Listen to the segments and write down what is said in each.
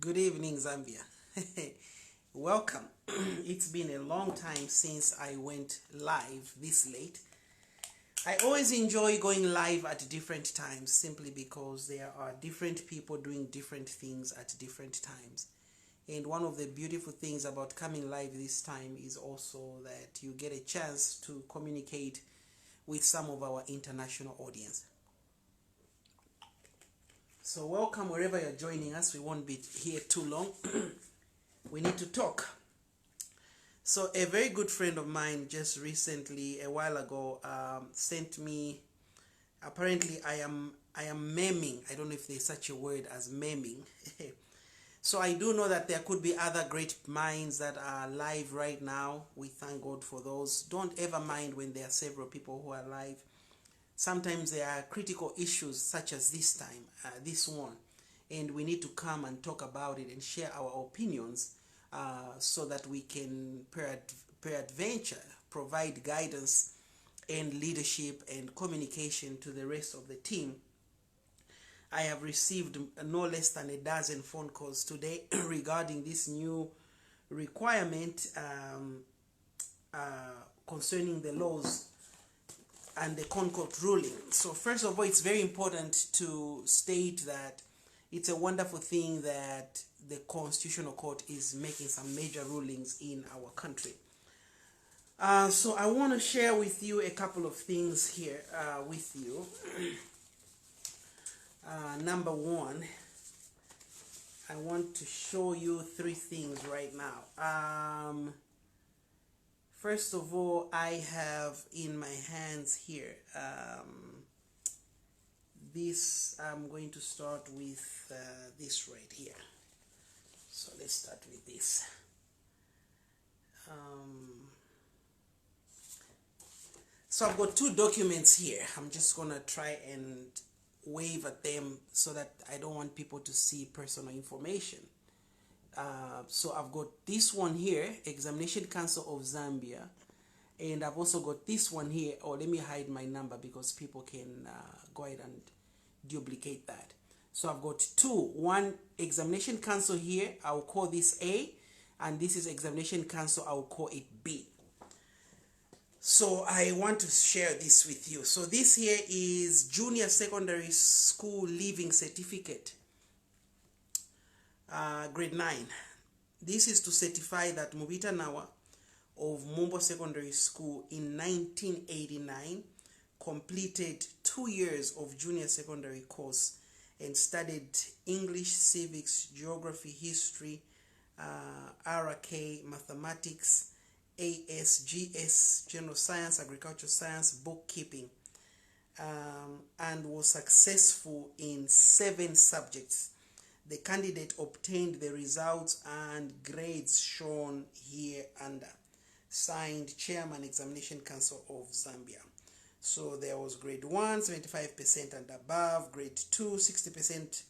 Good evening, Zambia. Welcome. It's been a long time since I went live this late. I always enjoy going live at different times simply because there are different people doing different things at different times. And one of the beautiful things about coming live this time is also that you get a chance to communicate with some of our international audience. So welcome wherever you're joining us. We won't be here too long. We need to talk. So a very good friend of mine just recently, a while ago, sent me. Apparently, I am memeing. I don't know if there's such a word as memeing. So I do know that there could be other great minds that are live right now. We thank God for those. Don't ever mind when there are several people who are live. Sometimes there are critical issues such as this one, and we need to come and talk about it and share our opinions so that we can, peradventure, provide guidance and leadership and communication to the rest of the team. I have received no less than a dozen phone calls today regarding this new requirement concerning the laws and the Concord ruling. So first of all, it's very important to state that it's a wonderful thing that the Constitutional Court is making some major rulings in our country. So I want to share with you a couple of things here with you. Number one, I want to show you three things right now. First of all, I have in my hands here this. I'm going to start with this right here. So let's start with this. So I've got two documents here. I'm just gonna try and wave at them so that I don't want people to see personal information. So I've got this one here, Examination Council of Zambia, and I've also got this one here. Oh, let me hide my number because people can go ahead and duplicate that. So I've got two. One Examination Council here, I'll call this A, and this is Examination Council, I'll call it B. So I want to share this with you. So this here is Junior Secondary School Leaving Certificate. Grade 9. This is to certify that Mubita Nawa of Mumbo Secondary School in 1989 completed 2 years of junior secondary course and studied English, civics, geography, history, RK, mathematics, ASGS, general science, agricultural science, bookkeeping, and was successful in 7 subjects. The candidate obtained the results and grades shown here under. Signed, Chairman, Examination Council of Zambia. So there was grade 1, 75% and above, grade 2, 60%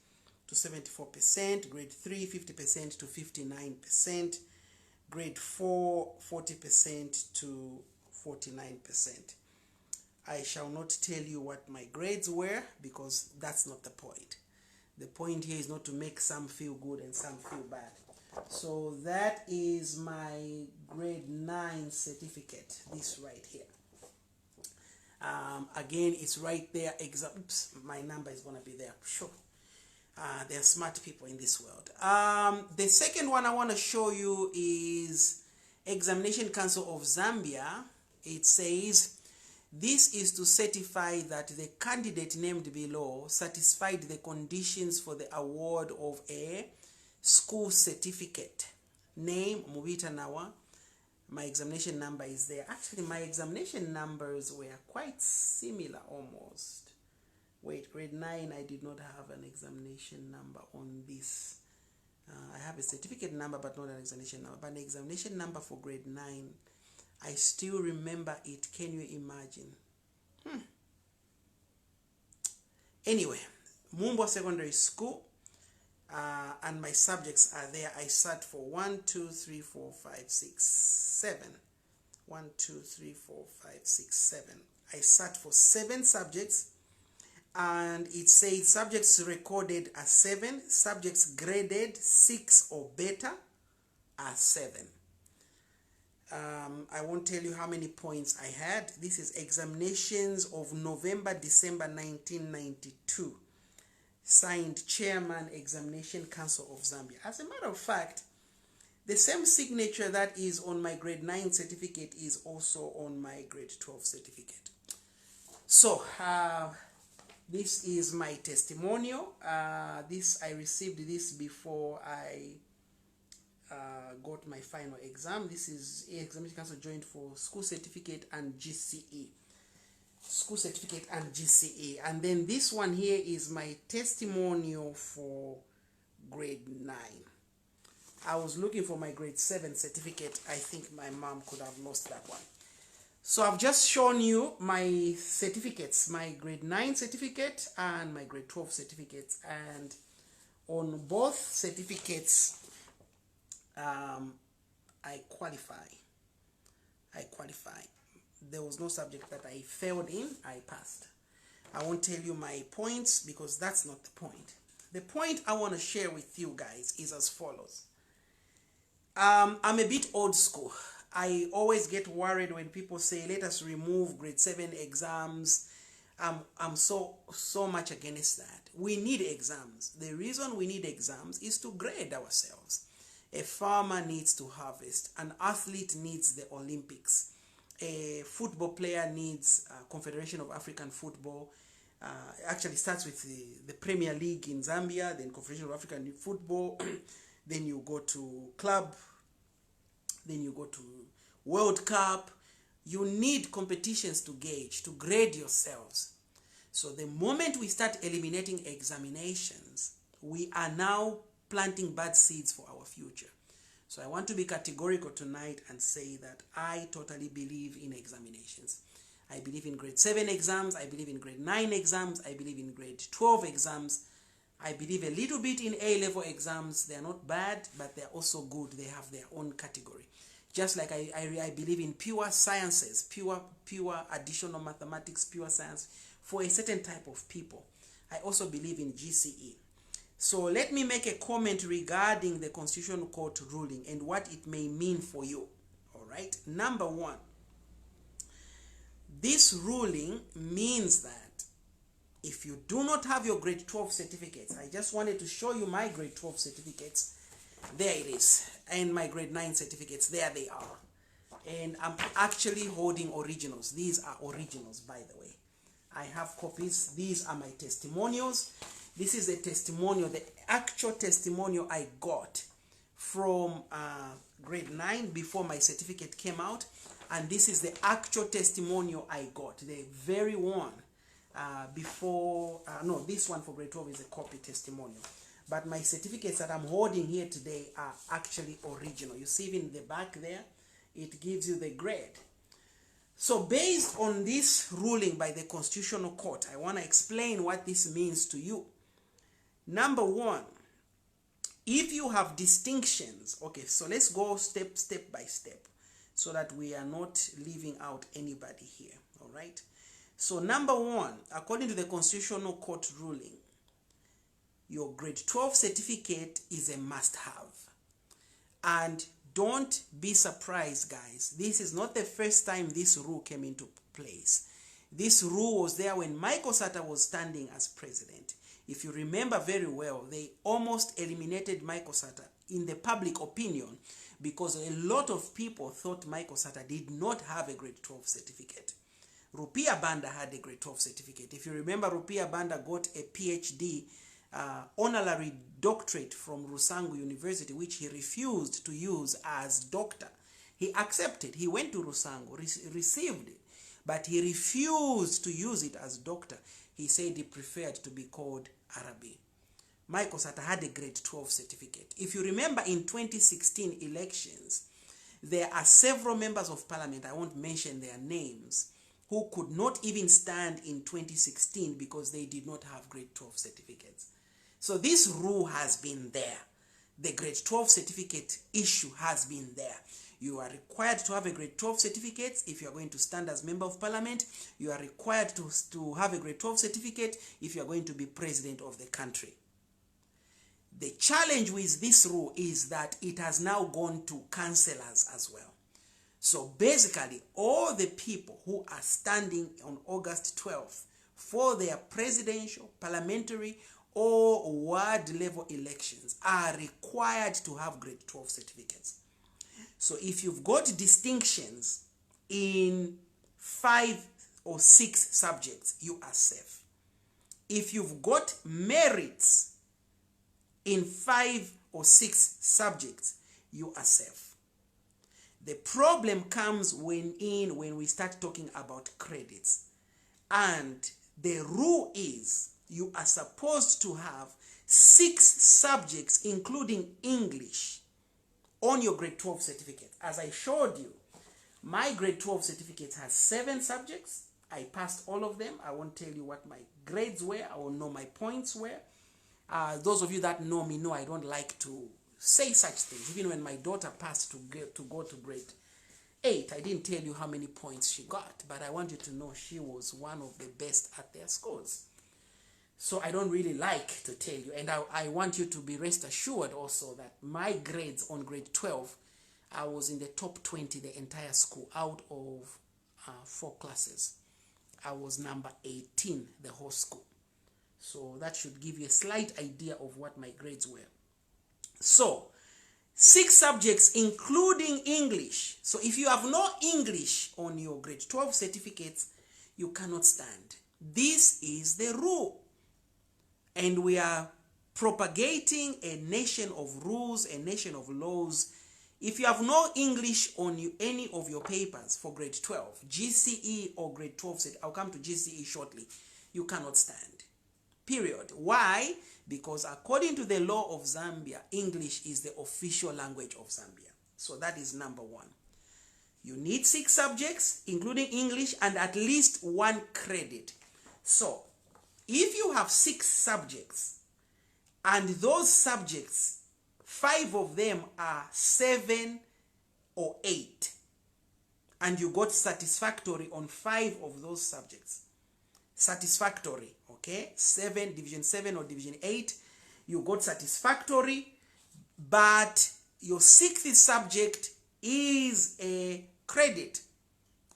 to 74%, grade 3, 50% to 59%, grade 4, 40% to 49%. I shall not tell you what my grades were because that's not the point. The point here is not to make some feel good and some feel bad. So that is my grade 9 certificate, this right here. Again, it's right there. Oops, my number is going to be there. Sure. There are smart people in this world. The second one I want to show you is Examination Council of Zambia. It says, this is to certify that the candidate named below satisfied the conditions for the award of a school certificate. Name, Mubita Nawa. My examination number is there. Actually, my examination numbers were quite similar almost. Wait, grade 9, I did not have an examination number on this. I have a certificate number, but not an examination number. But an examination number for grade 9, I still remember it. Can you imagine? Anyway, Mumbo Secondary School, and my subjects are there. I sat for 1, 2, 3, 4, 5, 6, 7. 1, 2, 3, 4, 5, 6, 7. I sat for 7 subjects. and it says subjects recorded are 7, subjects graded 6 or better are 7. I won't tell you how many points I had. This is examinations of November, December 1992. Signed Chairman, Examination Council of Zambia. As a matter of fact, the same signature that is on my grade 9 certificate is also on my grade 12 certificate. So, this is my testimonial. I received this before I got my final exam. This is Examination Council joined for school certificate and GCE. School certificate and GCE. And then this one here is my testimonial for grade 9. I was looking for my grade 7 certificate. I think my mom could have lost that one. So I've just shown you my certificates, my grade 9 certificate and my grade 12 certificates. And on both certificates, I qualify. There was no subject that I failed in. I passed. I won't tell you my points because that's not the point. The point I want to share with you guys is as follows. I'm a bit old school. I always get worried when people say, let us remove grade 7 exams. I'm so much against that. We need exams. The reason we need exams is to grade ourselves. A farmer needs to harvest. An athlete needs the Olympics. A football player needs Confederation of African Football. Actually starts with the Premier League in Zambia, then Confederation of African Football. Then you go to club. Then you go to World Cup. You need competitions to gauge, to grade yourselves. So the moment we start eliminating examinations, we are now planting bad seeds for our future. So I want to be categorical tonight and say that I totally believe in examinations. I believe in grade 7 exams. I believe in grade 9 exams. I believe in grade 12 exams. I believe a little bit in A-level exams. They are not bad, but they are also good. They have their own category. Just like I believe in pure sciences, pure additional mathematics, pure science for a certain type of people. I also believe in GCE. So let me make a comment regarding the Constitutional Court ruling and what it may mean for you. All right. Number one, this ruling means that if you do not have your grade 12 certificates, I just wanted to show you my grade 12 certificates. There it is. And my grade 9 certificates, there they are. And I'm actually holding originals. These are originals, by the way. I have copies. These are my testimonials. This is a testimonial, the actual testimonial I got from grade 9 before my certificate came out. And this is the actual testimonial I got, the very one before, no, this one for grade 12 is a copy testimonial. But my certificates that I'm holding here today are actually original. You see even in the back there, it gives you the grade. So based on this ruling by the Constitutional Court, I want to explain what this means to you. Number one, if you have distinctions, okay, so let's go step by step so that we are not leaving out anybody here, all right? So number one, according to the Constitutional Court ruling, your grade 12 certificate is a must-have. And don't be surprised, guys. This is not the first time this rule came into place. This rule was there when Michael Sata was standing as president. If you remember very well, they almost eliminated Michael Sata in the public opinion because a lot of people thought Michael Sata did not have a grade 12 certificate. Rupia Banda had a grade 12 certificate. If you remember, Rupia Banda got a PhD honorary doctorate from Rusangu University, which he refused to use as doctor. He accepted. He went to Rusangu, received it, but he refused to use it as doctor. He said he preferred to be called Arabi. Michael Sata had a grade 12 certificate. If you remember in 2016 elections, there are several members of parliament, I won't mention their names, who could not even stand in 2016 because they did not have grade 12 certificates. So this rule has been there. the grade 12 certificate issue has been there. You are required to have a grade 12 certificate if you are going to stand as member of parliament. You are required to have a grade 12 certificate if you are going to be president of the country. The challenge with this rule is that it has now gone to councillors as well. So basically, all the people who are standing on August 12th for their presidential, parliamentary, or ward level elections are required to have grade 12 certificates. So if you've got distinctions in 5 or 6 subjects, you are safe. If you've got merits in 5 or 6 subjects, you are safe. The problem comes when we start talking about credits. And the rule is you are supposed to have 6 subjects, including English, on your grade 12 certificate. As I showed you, my grade 12 certificate has 7 subjects. I passed all of them. I won't tell you what my grades were. I will know my points were. Those of you that know me know I don't like to say such things. Even when my daughter passed to go to grade 8, I didn't tell you how many points she got, but I want you to know she was one of the best at their scores. So I don't really like to tell you, and I want you to be rest assured also that my grades on grade 12, I was in the top 20 the entire school out of 4 classes. I was number 18 the whole school. So that should give you a slight idea of what my grades were. So 6 subjects including English. So if you have no English on your grade 12 certificates, you cannot stand. This is the rule. And we are propagating a nation of rules, a nation of laws. If you have no English on any of your papers for grade 12, GCE or grade 12, I'll come to GCE shortly, you cannot stand. Period. Why? Because according to the law of Zambia, English is the official language of Zambia. So that is number 1. You need 6 subjects, including English, and at least 1 credit. So if you have 6 subjects, and those subjects, 5 of them are 7 or 8, and you got satisfactory on 5 of those subjects, satisfactory, okay, 7, division 7 or division 8, you got satisfactory, but your 6th subject is a credit.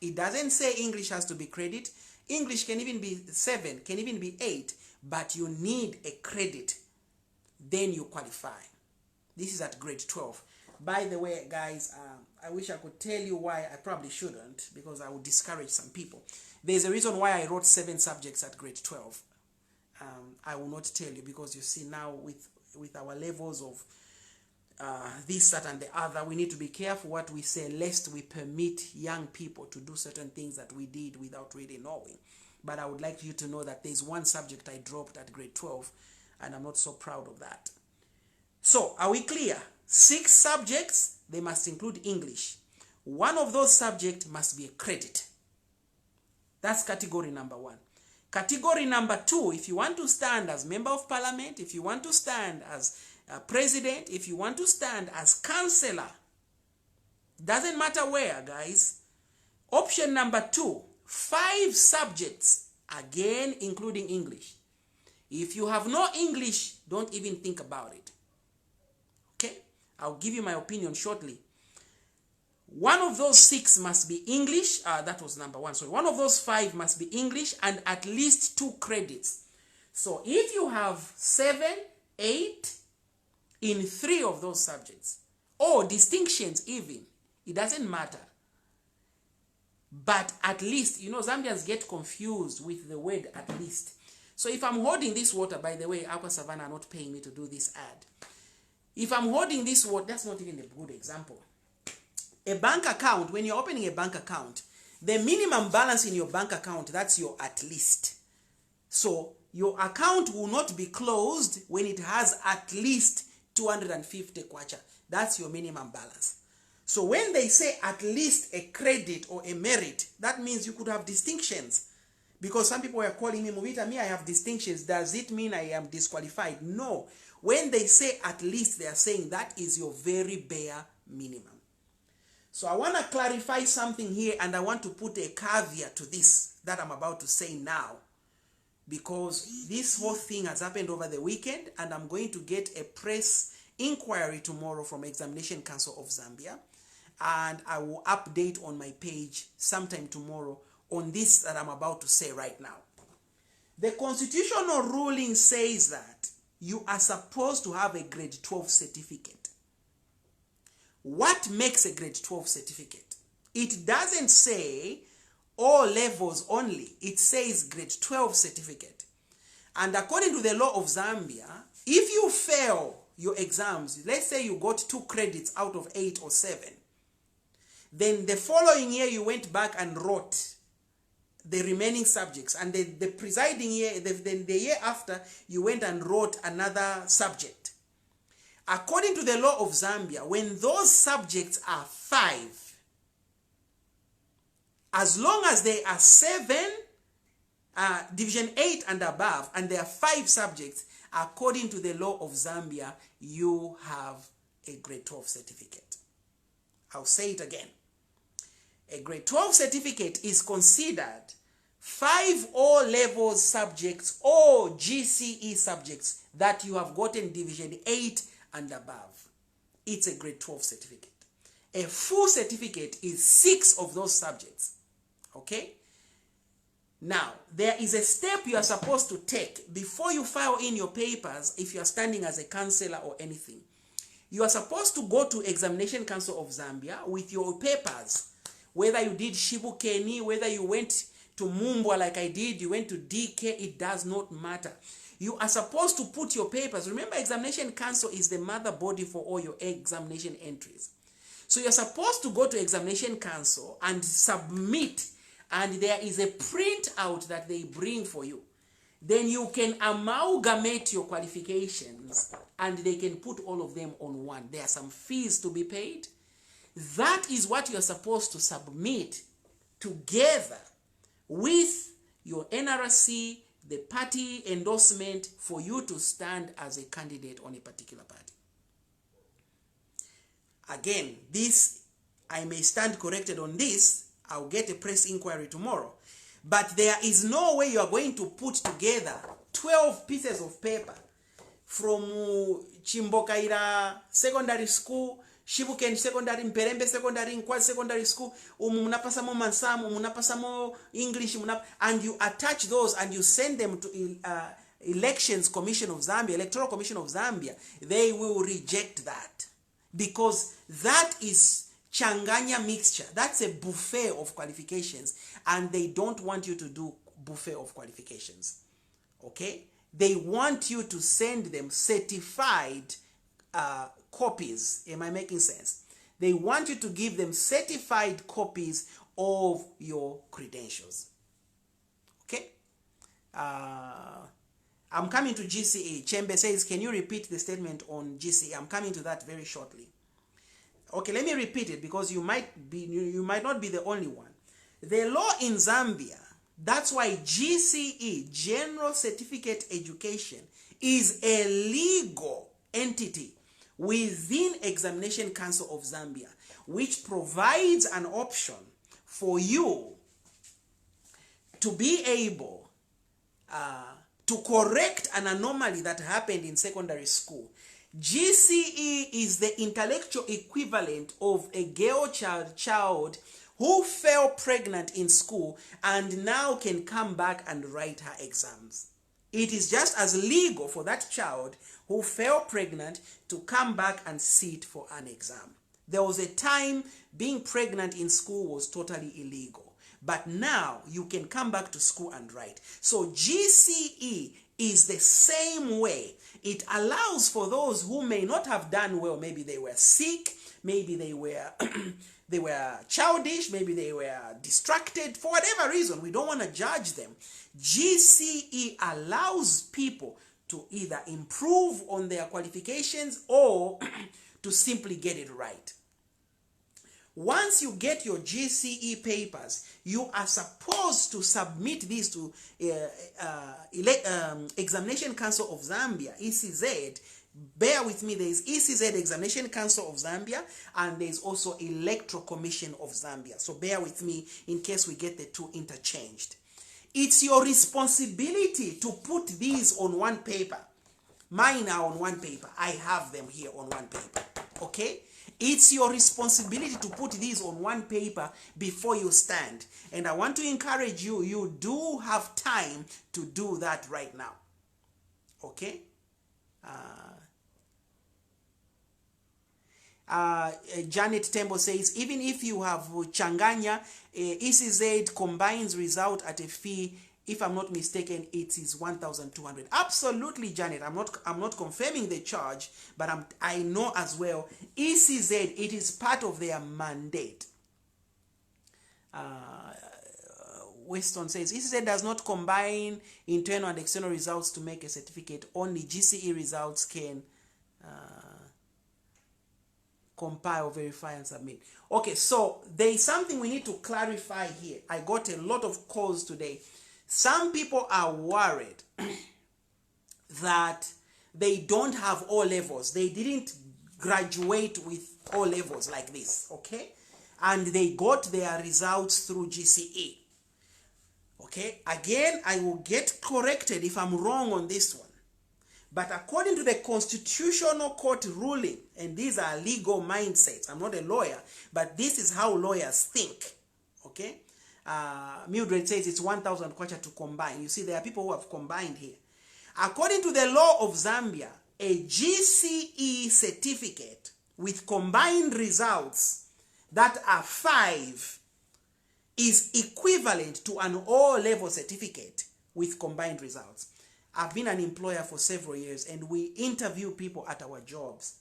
It doesn't say English has to be credit. English can even be 7, can even be 8, but you need a credit. Then you qualify. This is at grade 12. By the way, guys, I wish I could tell you why. I probably shouldn't, because I would discourage some people. There's a reason why I wrote 7 subjects at grade 12. I will not tell you, because you see now with our levels of this, that, and the other, we need to be careful what we say, lest we permit young people to do certain things that we did without really knowing. But I would like you to know that there's 1 subject I dropped at grade 12, and I'm not so proud of that. So, are we clear? 6 subjects, they must include English. 1 of those subjects must be a credit. That's category number 1. Category number 2, if you want to stand as member of parliament, if you want to stand as president, if you want to stand as councillor, doesn't matter where, guys. Option number 2, 5 subjects, again including English. If you have no English, don't even think about it. Okay? I'll give you my opinion shortly. 1 of those 6 must be English. That was number 1. So 1 of those 5 must be English and at least 2 credits. So if you have 7, 8 in 3 of those subjects, or distinctions even, it doesn't matter. But at least, you know, Zambians get confused with the word at least. So if I'm holding this water, by the way, Aqua Savannah are not paying me to do this ad. If I'm holding this water, that's not even a good example. A bank account, when you're opening a bank account, the minimum balance in your bank account, that's your at least. So your account will not be closed when it has at least 250 kwacha. That's your minimum balance. So when they say at least a credit or a merit, that means you could have distinctions. Because some people were calling me, Mubita, me, I have distinctions. Does it mean I am disqualified? No. When they say at least, they are saying that is your very bare minimum. So I want to clarify something here, and I want to put a caveat to this that I'm about to say now. Because this whole thing has happened over the weekend, and I'm going to get a press inquiry tomorrow from Examination Council of Zambia. And I will update on my page sometime tomorrow on this that I'm about to say right now. The constitutional ruling says that you are supposed to have a grade 12 certificate. What makes a grade 12 certificate? It doesn't say all levels only. It says grade 12 certificate. And according to the law of Zambia, if you fail your exams, let's say you got 2 credits out of 8 or 7, then the following year you went back and wrote the remaining subjects, and the presiding year, then the year after, you went and wrote another subject. According to the law of Zambia, when those subjects are 5, as long as they are 7, division 8 and above, and there are 5 subjects, according to the law of Zambia, you have a grade 12 certificate. I'll say it again. A grade 12 certificate is considered 5 O-level subjects or GCE subjects that you have gotten division 8 and above. It's a grade 12 certificate. A full certificate is 6 of those subjects. Okay? Now, there is a step you are supposed to take before you file in your papers if you are standing as a counselor or anything. You are supposed to go to Examination Council of Zambia with your papers. Whether you did Shibukeni, whether you went to Mumbwa like I did, you went to DK, it does not matter. You are supposed to put your papers. Remember, Examination Council is the mother body for all your examination entries. So you're supposed to go to Examination Council and submit, and there is a printout that they bring for you. Then you can amalgamate your qualifications, and they can put all of them on one. There are some fees to be paid. That is what you're supposed to submit together with your NRC, the party endorsement for you to stand as a candidate on a particular party. Again, this, I may stand corrected on this. I'll get a press inquiry tomorrow. But there is no way you are going to put together 12 pieces of paper from Chimbokaira Secondary School, Shibuken Secondary, Mperembe Secondary, Nkwad Secondary School, munapasamo Mansamu, munapasamo English, and you attach those and you send them to Elections Commission of Zambia, Electoral Commission of Zambia. They will reject that because that is Changanya mixture. That's a buffet of qualifications, and they don't want you to do buffet of qualifications. Okay? They want you to send them certified copies. Am I making sense? They want you to give them certified copies of your credentials. Okay? I'm coming to GCE. Chembe says, can you repeat the statement on GCE? I'm coming to that very shortly. Okay, let me repeat it because you might not be the only one. The law in Zambia, that's why GCE, General Certificate Education, is a legal entity within Examination Council of Zambia, which provides an option for you to be able to correct an anomaly that happened in secondary school. GCE is the intellectual equivalent of a girl child who fell pregnant in school and now can come back and write her exams. It is just as legal for that child who fell pregnant to come back and sit for an exam. There was a time being pregnant in school was totally illegal. But now you can come back to school and write. So GCE is the same way. It allows for those who may not have done well. Maybe they were sick. Maybe they were they were childish. Maybe they were distracted. For whatever reason, we don't want to judge them. GCE allows people to either improve on their qualifications or to simply get it right. once you get your GCE papers, you are supposed to submit these to Examination Council of Zambia, ECZ. Bear with me, there is ECZ, Examination Council of Zambia, and there is also Electoral Commission of Zambia. So bear with me in case we get the two interchanged. It's your responsibility to put these on one paper. Mine are on one paper. I have them here on one paper. Okay? It's your responsibility to put these on one paper before you stand. And I want to encourage you, you do have time to do that right now. Okay? Janet Tembo says, even if you have Changanya, ECZ combines result at a fee, if I'm not mistaken, it is 1,200. Absolutely, Janet. I'm not confirming the charge, but I know as well, ECZ, it is part of their mandate. Weston says, ECZ does not combine internal and external results to make a certificate. Only GCE results can compile, verify, and submit. Okay, so there is something we need to clarify here. I got a lot of calls today. Some people are worried that they don't have O levels. They didn't graduate with O levels like this, okay? And they got their results through GCE. Okay, again, I will get corrected if I'm wrong on this one. But according to the Constitutional Court ruling, and these are legal mindsets, I'm not a lawyer, but this is how lawyers think, okay? Mildred says it's 1,000 kwacha to combine. You see, there are people who have combined here. According to the law of Zambia, a GCE certificate with combined results that are 5 is equivalent to an O-level certificate with combined results. I've been an employer for several years, and we interview people at our jobs.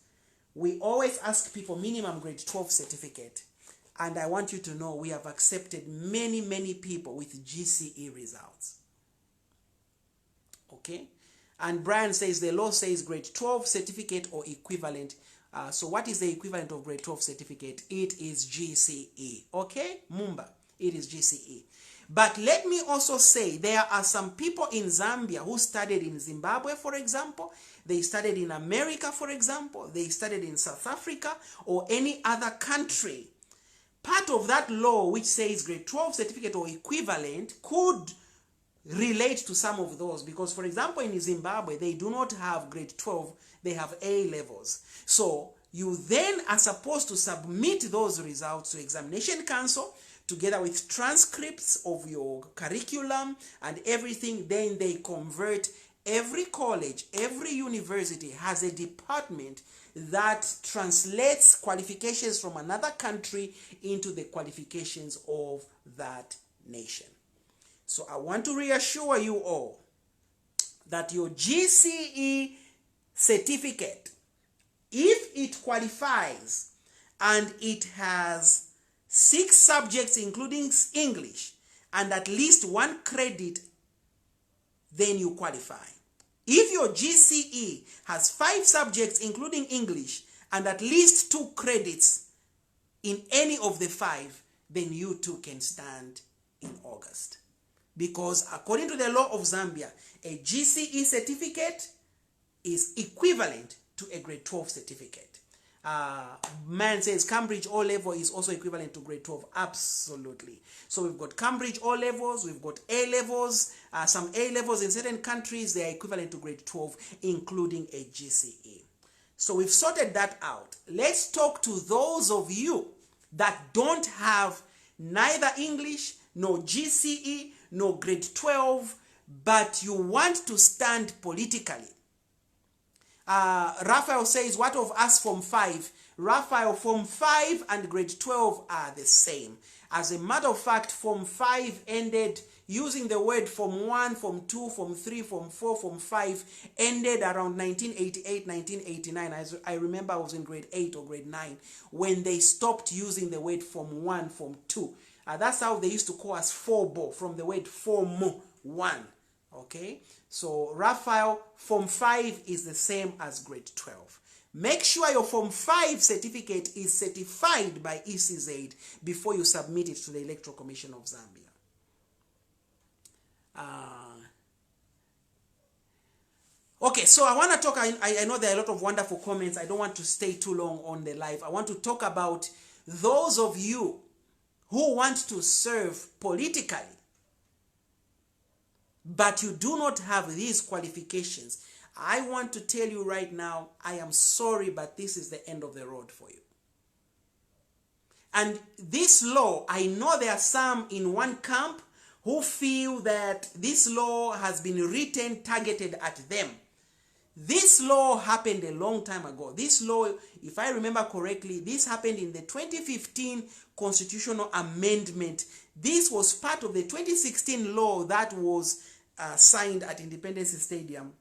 We always ask people minimum grade 12 certificate. And I want you to know we have accepted many, many people with GCE results. Okay? And Brian says the law says grade 12 certificate or equivalent. So what is the equivalent of grade 12 certificate? It is GCE. Okay? Mumba. It is GCE. But let me also say there are some people in Zambia who studied in Zimbabwe, for example. They studied in America, for example. They studied in South Africa or any other country. Part of that law which says grade 12 certificate or equivalent could relate to some of those, because for example in Zimbabwe they do not have grade 12, they have A levels. So you then are supposed to submit those results to Examination Council together with transcripts of your curriculum and everything. Then they convert. Every college, every university has a department that translates qualifications from another country into the qualifications of that nation. So I want to reassure you all that your GCE certificate, if it qualifies and it has 6 subjects including English and at least 1 credit, then you qualify. If your GCE has 5 subjects including English and at least 2 credits in any of the 5, then you too can stand in August. Because according to the law of Zambia, a GCE certificate is equivalent to a grade 12 certificate. Man says Cambridge O level is also equivalent to grade 12. Absolutely. So we've got Cambridge O levels, we've got A levels, some A levels in certain countries, they are equivalent to grade 12, including a GCE. So we've sorted that out. Let's talk to those of you that don't have neither English, nor GCE, nor grade 12, but you want to stand politically. Raphael says, what of us Form 5? Raphael, Form 5 and grade 12 are the same. As a matter of fact, Form 5 ended, using the word Form 1, Form 2, Form 3, Form 4, Form 5, ended around 1988, 1989. I remember I was in grade 8 or grade 9 when they stopped using the word Form 1, Form 2. That's how they used to call us Forbo, from the word Form 1. Okay? So Raphael, Form 5 is the same as grade 12. Make sure your Form 5 certificate is certified by ECZ before you submit it to the Electoral Commission of Zambia. Okay, so I want to talk, I know there are a lot of wonderful comments. I don't want to stay too long on the live. I want to talk about those of you who want to serve politically, but you do not have these qualifications. I want to tell you right now, I am sorry, but this is the end of the road for you. And this law, I know there are some in one camp who feel that this law has been written targeted at them. This law happened a long time ago. This law, if I remember correctly, this happened in the 2015 constitutional amendment. This was part of the 2016 law that was signed at Independence Stadium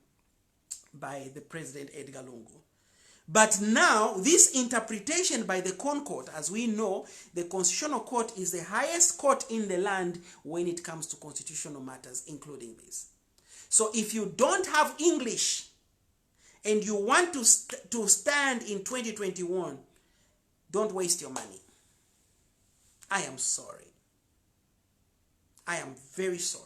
by the President Edgar Lungu. But now, this interpretation by the Court, as we know, the Constitutional Court is the highest court in the land when it comes to constitutional matters, including this. So if you don't have English and you want to stand in 2021, don't waste your money. I am sorry. I am very sorry.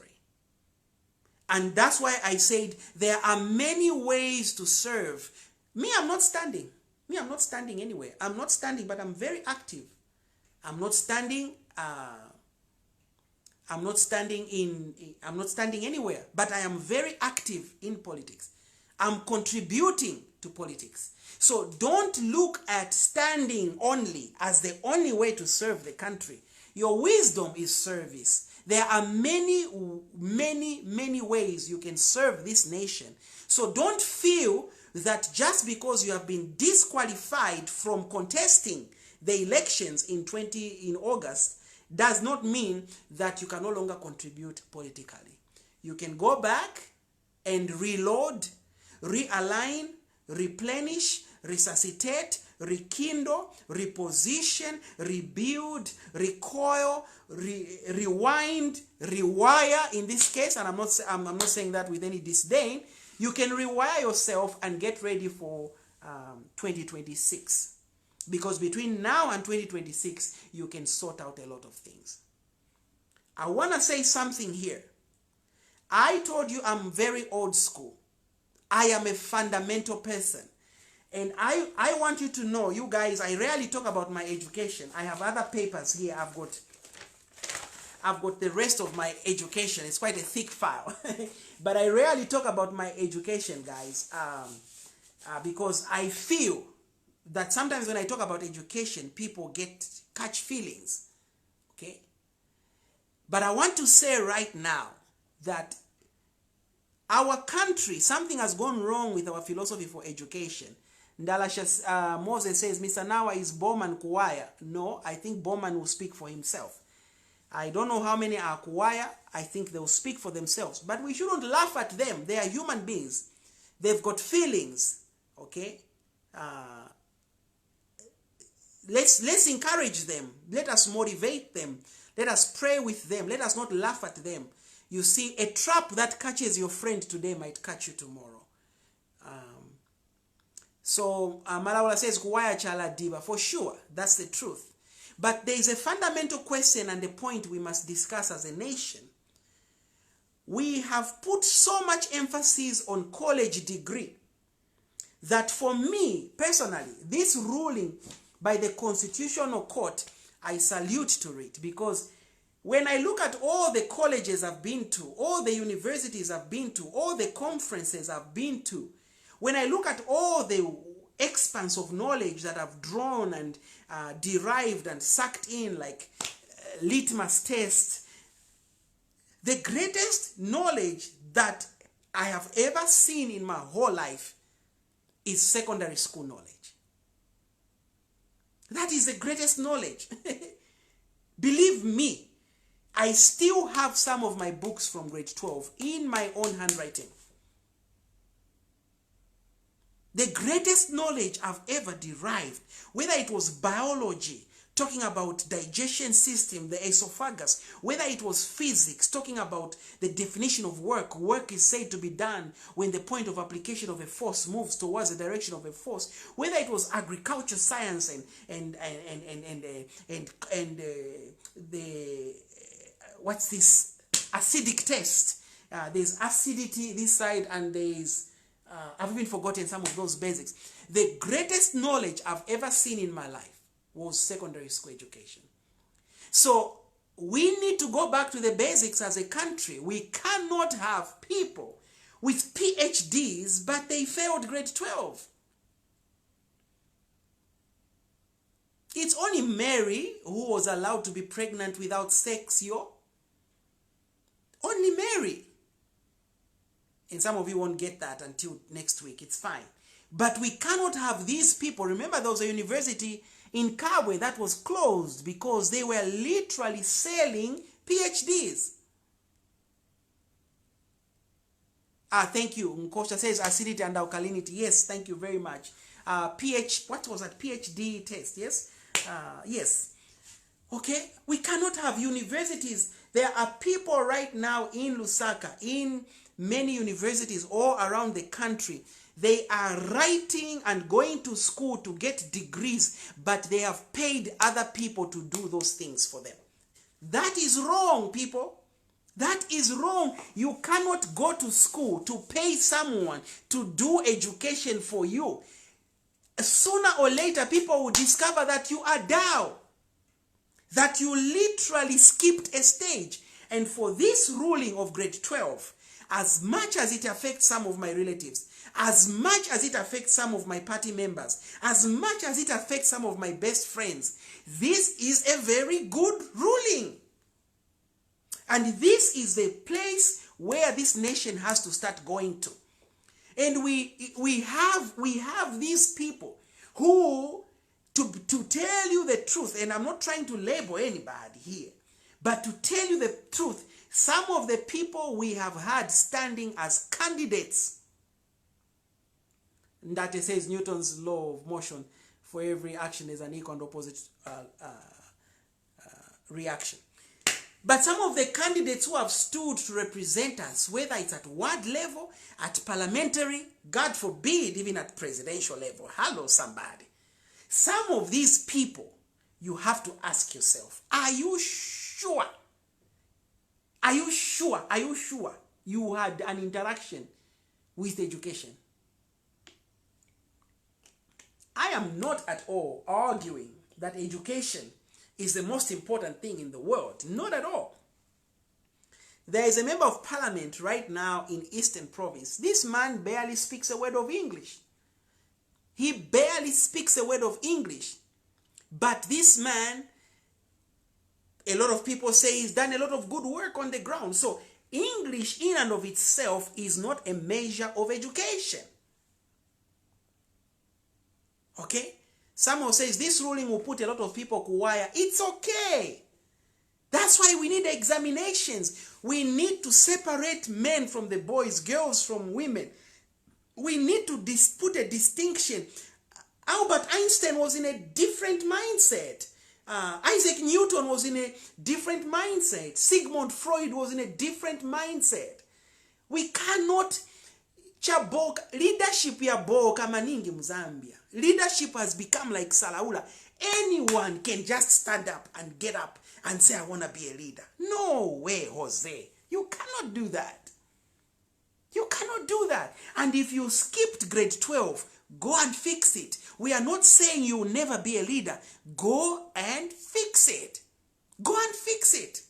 And that's why I said there are many ways to serve. Me, I'm not standing. Me, I'm not standing anywhere. I'm not standing, but I'm very active. I'm not standing. I'm not standing anywhere, but I am very active in politics. I'm contributing to politics. So don't look at standing only as the only way to serve the country. Your wisdom is service. There are many ways you can serve this nation. So don't feel that just because you have been disqualified from contesting the elections in August does not mean that you can no longer contribute politically. You can go back and reload, realign, replenish, resuscitate, rekindle, reposition, rebuild, recoil, rewind, rewire in this case, and I'm not saying that with any disdain. You can rewire yourself and get ready for 2026. Because between now and 2026, you can sort out a lot of things. I want to say something here. I told you I'm very old school. I am a fundamental person. And I want you to know, you guys, I rarely talk about my education. I have other papers here. I've got the rest of my education. It's quite a thick file. But I rarely talk about my education, guys, because I feel that sometimes when I talk about education, people catch feelings, okay? But I want to say right now that our country, something has gone wrong with our philosophy for education. Ndalasha Moses says, Mr. Nawa is Bowman Kuwaya. No, I think Bowman will speak for himself. I don't know how many are Kuwaya. I think they will speak for themselves. But we shouldn't laugh at them. They are human beings. They've got feelings, okay? Let's encourage them. Let us motivate them. Let us pray with them. Let us not laugh at them. You see, a trap that catches your friend today might catch you tomorrow. So Malawala says, Kuwaya chala diva. For sure, that's the truth. But there is a fundamental question and a point we must discuss as a nation. We have put so much emphasis on college degree that for me, personally, this ruling by the Constitutional Court, I salute to it, because when I look at all the colleges I've been to, all the universities I've been to, all the conferences I've been to, when I look at all the expanse of knowledge that I've drawn and derived and sucked in like litmus test, the greatest knowledge that I have ever seen in my whole life is secondary school knowledge. That is the greatest knowledge. Believe me, I still have some of my books from grade 12 in my own handwriting. The greatest knowledge I've ever derived, whether it was biology, talking about digestion system, the esophagus, whether it was physics, talking about the definition of work. Work is said to be done when the point of application of a force moves towards the direction of a force. Whether it was agriculture science and the what's this acidic test. There's acidity this side, and there's I've even forgotten some of those basics. The greatest knowledge I've ever seen in my life was secondary school education. So we need to go back to the basics as a country. We cannot have people with PhDs, but they failed grade 12. It's only Mary who was allowed to be pregnant without sex, yo. Only Mary. And some of you won't get that until next week. It's fine. But we cannot have these people. Remember, there was a university in Kabwe that was closed because they were literally selling PhDs. Thank you. Nkosha says acidity and alkalinity. Yes, thank you very much. What was that? PhD test, yes? Yes. Okay, we cannot have universities. There are people right now in Lusaka, in many universities all around the country. They are writing and going to school to get degrees, but they have paid other people to do those things for them. That is wrong, people. That is wrong. You cannot go to school to pay someone to do education for you. Sooner or later, people will discover that you are down, that you literally skipped a stage. And for this ruling of grade 12, as much as it affects some of my relatives, as much as it affects some of my party members, as much as it affects some of my best friends, this is a very good ruling. And this is the place where this nation has to start going to. And we have these people who, to tell you the truth, and I'm not trying to label anybody here, but to tell you the truth, some of the people we have had standing as candidates, that it says Newton's law of motion, for every action is an equal and opposite reaction. But some of the candidates who have stood to represent us, whether it's at ward level, at parliamentary, God forbid, even at presidential level. Hello, somebody. Some of these people, you have to ask yourself, are you sure? Are you sure? Are you sure you had an interaction with education? I am not at all arguing that education is the most important thing in the world. Not at all. There is a member of parliament right now in Eastern Province. This man barely speaks a word of English. He barely speaks a word of English. But this man, a lot of people say he's done a lot of good work on the ground. So English in and of itself is not a measure of education. Okay? Someone says this ruling will put a lot of people kuwaya. It's okay. That's why we need examinations. We need to separate men from the boys, girls from women. We need to put a distinction. Albert Einstein was in a different mindset. Isaac Newton was in a different mindset. Sigmund Freud was in a different mindset. We cannot chaboka. Leadership ya boka maningi Mzambia. Leadership has become like Salaula. Anyone can just stand up and get up and say, I want to be a leader. No way, Jose. You cannot do that. You cannot do that. And if you skipped grade 12, go and fix it. We are not saying you will never be a leader. Go and fix it. Go and fix it.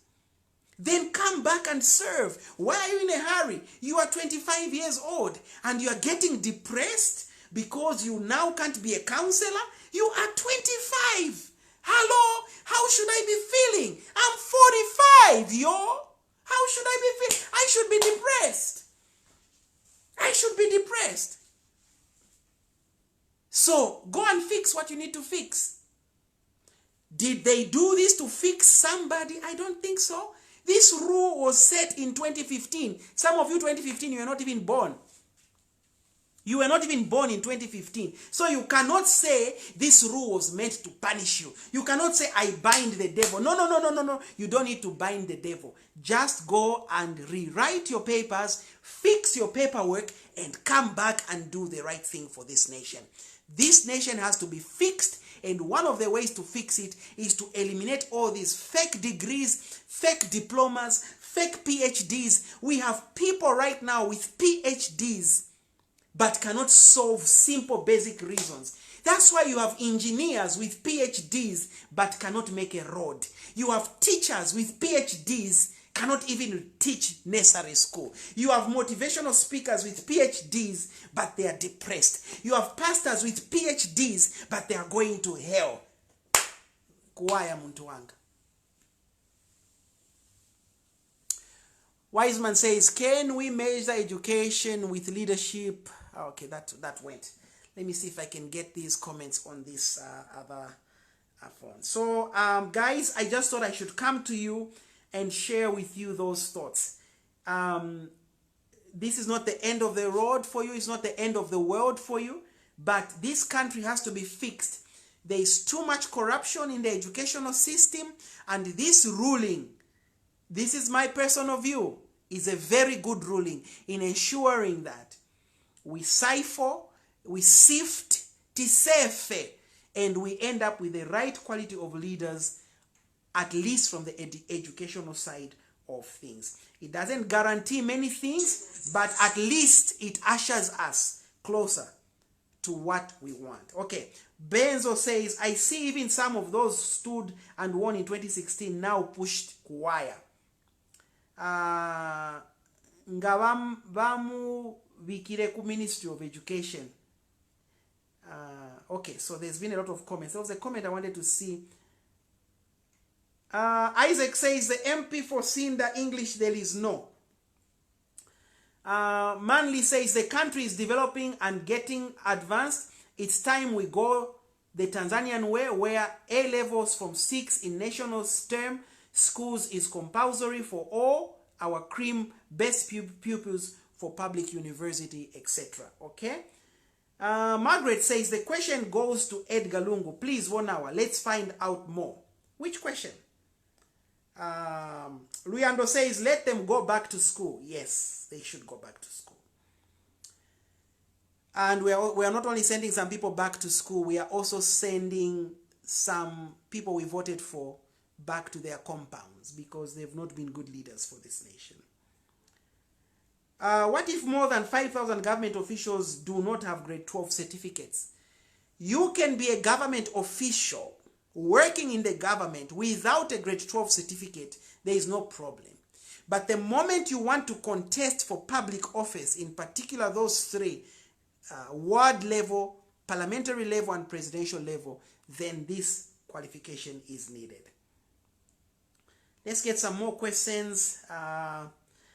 Then come back and serve. Why are you in a hurry? You are 25 years old and you are getting depressed because you now can't be a counselor. You are 25. Hello? How should I be feeling? I'm 45, yo. How should I be feeling? I should be depressed. I should be depressed. So go and fix what you need to fix. Did they do this to fix somebody? I don't think so. This rule was set in 2015. Some of you, 2015, you are not even born. You were not even born in 2015. So you cannot say this rule was meant to punish you. You cannot say, I bind the devil. No, no, no, no, no, no. You don't need to bind the devil. Just go and rewrite your papers, fix your paperwork, and come back and do the right thing for this nation. This nation has to be fixed, and one of the ways to fix it is to eliminate all these fake degrees, fake diplomas, fake PhDs. We have people right now with PhDs but cannot solve simple basic reasons. That's why you have engineers with PhDs but cannot make a road. You have teachers with PhDs cannot even teach nursery school. You have motivational speakers with PhDs but they are depressed. You have pastors with PhDs but they are going to hell. Kuwaya muntu wanga. Wiseman says, can we measure education with leadership? Okay, that went. Let me see if I can get these comments on this other phone. So, guys, I just thought I should come to you and share with you those thoughts. This is not the end of the road for you. It's not the end of the world for you. But this country has to be fixed. There is too much corruption in the educational system. And this ruling, this is my personal view, is a very good ruling in ensuring that we cipher, we sift, tisefe, and we end up with the right quality of leaders, at least from the educational side of things. It doesn't guarantee many things, but at least it ushers us closer to what we want. Okay, Benzo says, I see even some of those stood and won in 2016 now pushed Kuwaya. Ngabamu Vikireku Ministry of Education. Okay, so there's been a lot of comments. There was a comment I wanted to see. Isaac says the MP for Sinda English there is no. Manly says the country is developing and getting advanced. It's time we go the Tanzanian way, where A levels from 6 in national term schools is compulsory for all our cream best pupils for public university, etc. Okay. Margaret says the question goes to Edgar Lungu. Please, 1 hour. Let's find out more. Which question? Luyando says let them go back to school. Yes, they should go back to school. And we are not only sending some people back to school, we are also sending some people we voted for back to their compounds because they've not been good leaders for this nation. What if more than 5,000 government officials do not have grade 12 certificates? You can be a government official working in the government without a grade 12 certificate. There is no problem. But the moment you want to contest for public office, in particular those three, ward level, parliamentary level, and presidential level, then this qualification is needed. Let's get some more questions.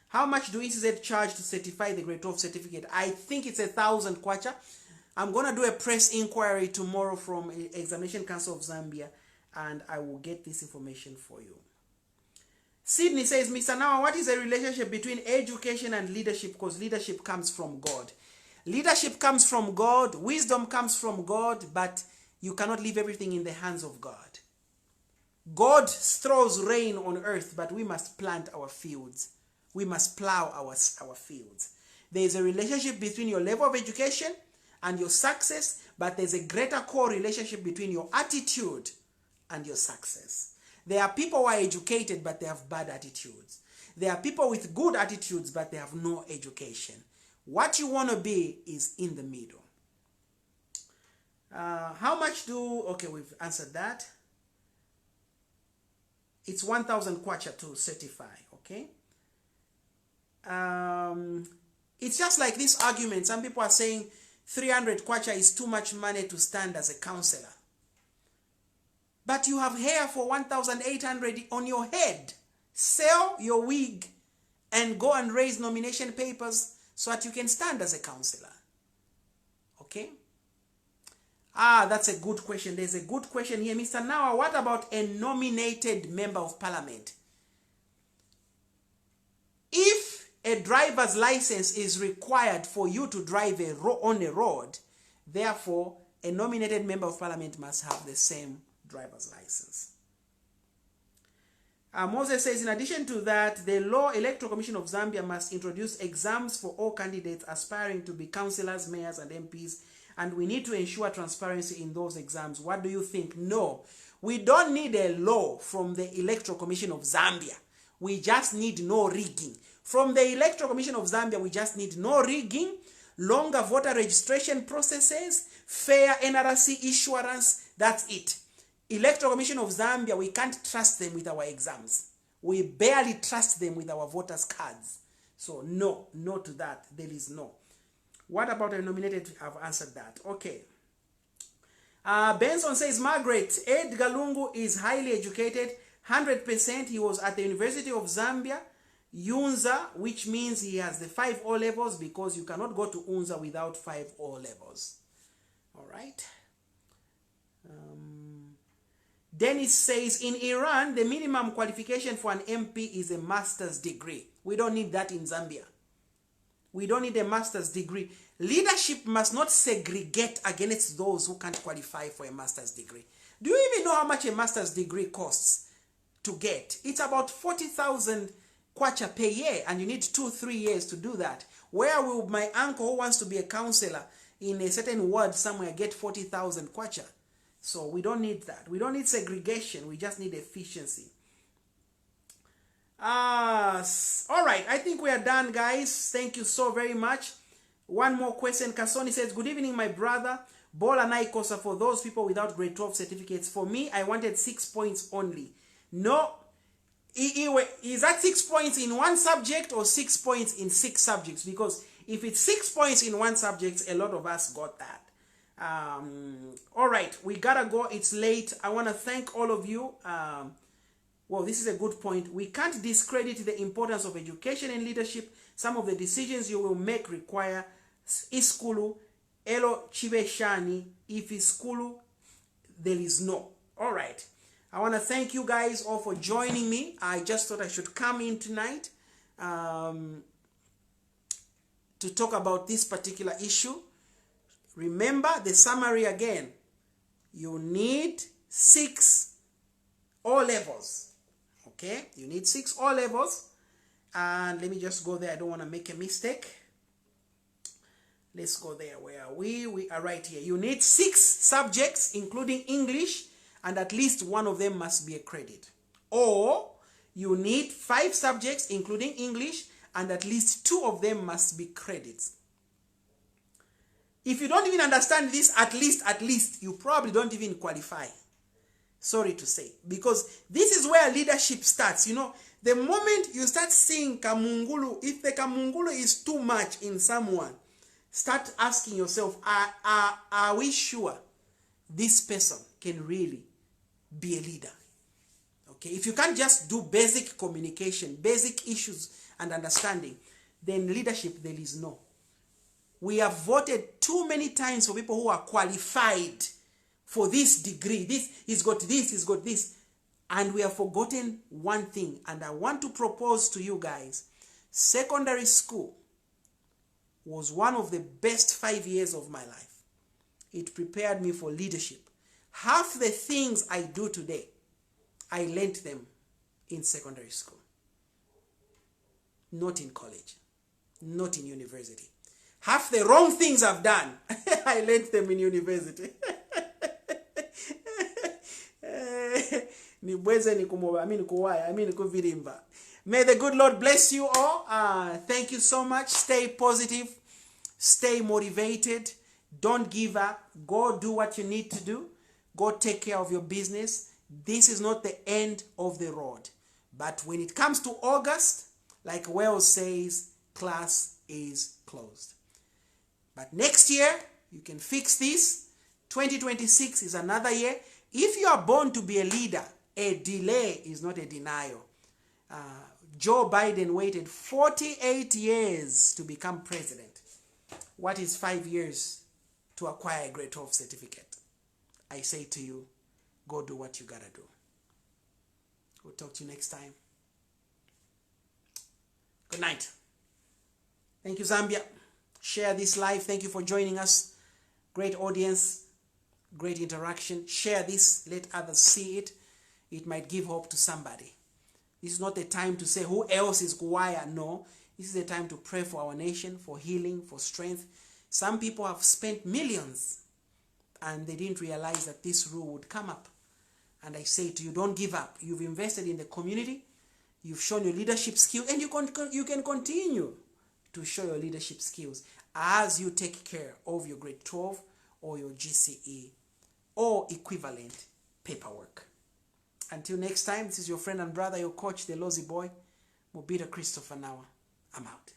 How much do ECZ charge to certify the grade 12 certificate? I think it's 1,000 kwacha. I'm going to do a press inquiry tomorrow from Examination Council of Zambia, and I will get this information for you. Sydney says, Mr. Nawa, what is the relationship between education and leadership? Because leadership comes from God. Leadership comes from God. Wisdom comes from God, but you cannot leave everything in the hands of God. God throws rain on earth, but we must plant our fields. We must plow our fields. There is a relationship between your level of education and your success, but there's a greater core relationship between your attitude and your success. There are people who are educated, but they have bad attitudes. There are people with good attitudes, but they have no education. What you want to be is in the middle. How much do... Okay, we've answered that. It's 1,000 kwacha to certify, okay? It's just like this argument. Some people are saying 300 kwacha is too much money to stand as a counselor. But you have hair for 1,800 on your head. Sell your wig and go and raise nomination papers so that you can stand as a counselor. Okay? That's a good question. There's a good question here. Mr. Nawa, what about a nominated member of parliament? If a driver's license is required for you to drive on a road, therefore, a nominated member of parliament must have the same driver's license. Moses says, in addition to that, the Law Electoral Commission of Zambia must introduce exams for all candidates aspiring to be councillors, mayors, and MPs, and we need to ensure transparency in those exams. What do you think? No, we don't need a law from the Electoral Commission of Zambia. We just need no rigging. From the Electoral Commission of Zambia, we just need no rigging, longer voter registration processes, fair NRC issuance. That's it. Electoral Commission of Zambia, we can't trust them with our exams. We barely trust them with our voters' cards. So no to that. There is no. What about a nominated? I've answered that. Okay. Benson says, Margaret, Edgar Lungu is highly educated, 100%. He was at the University of Zambia, UNZA, which means he has the 5 O levels, because you cannot go to UNZA without 5 O levels. All right. Dennis says, in Iran, the minimum qualification for an MP is a master's degree. We don't need that in Zambia. We don't need a master's degree. Leadership must not segregate against those who can't qualify for a master's degree. Do you even know how much a master's degree costs to get? It's about 40,000 kwacha per year, and you need 2-3 years to do that. Where will my uncle who wants to be a counselor in a certain ward somewhere get 40,000 kwacha? So we don't need that. We don't need segregation. We just need efficiency. All right. I think we are done, guys. Thank you so very much. One more question. Kasoni says, good evening, my brother. Bola Naikosa for those people without grade 12 certificates. For me, I wanted 6 points only. No. Is that 6 points in one subject or 6 points in 6 subjects? Because if it's 6 points in one subject, a lot of us got that. All right, we gotta go. It's late. I want to thank all of you. Well, this is a good point. We can't discredit the importance of education and leadership. Some of the decisions you will make require iskulu, elo chibeshani. If iskulu, there is no. All right. I want to thank you guys all for joining me. I just thought I should come in tonight to talk about this particular issue. Remember the summary again. You need 6 O levels. Okay? You need 6 O levels. And let me just go there. I don't want to make a mistake. Let's go there. Where are we? We are right here. You need 6 subjects, including English, and at least one of them must be a credit. Or you need 5 subjects, including English, and at least 2 of them must be credits. If you don't even understand this, at least, you probably don't even qualify. Sorry to say. Because this is where leadership starts. You know, the moment you start seeing kamungulu, if the kamungulu is too much in someone, start asking yourself, are we sure this person can really be a leader? Okay, if you can't just do basic communication, basic issues and understanding, then leadership, there is no. We have voted too many times for people who are qualified for this degree. He's got this. And we have forgotten one thing. And I want to propose to you guys, secondary school was one of the best 5 years of my life. It prepared me for leadership. Half the things I do today, I learned them in secondary school. Not in college. Not in university. Half the wrong things I've done, I learned them in university. May the good Lord bless you all. Thank you so much. Stay positive. Stay motivated. Don't give up. Go do what you need to do. Go take care of your business. This is not the end of the road. But when it comes to August, like Wells says, class is closed. But next year, you can fix this. 2026 is another year. If you are born to be a leader, a delay is not a denial. Joe Biden waited 48 years to become president. What is 5 years to acquire a grade 12 certificate? I say to you, go do what you gotta do. We'll talk to you next time. Good night. Thank you, Zambia. Share this live. Thank you for joining us. Great audience, great interaction. Share this. Let others see it. It might give hope to somebody. This is not the time to say who else is Kuwaya. No. This is the time to pray for our nation, for healing, for strength. Some people have spent millions and they didn't realize that this rule would come up. And I say to you, don't give up. You've invested in the community. You've shown your leadership skill, and you can continue to show your leadership skills as you take care of your grade 12 or your GCE or equivalent paperwork. Until next time, this is your friend and brother, your coach, the Lozy Boy, Mubita Christopher Nawa. I'm out.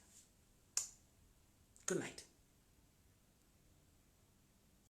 Good night.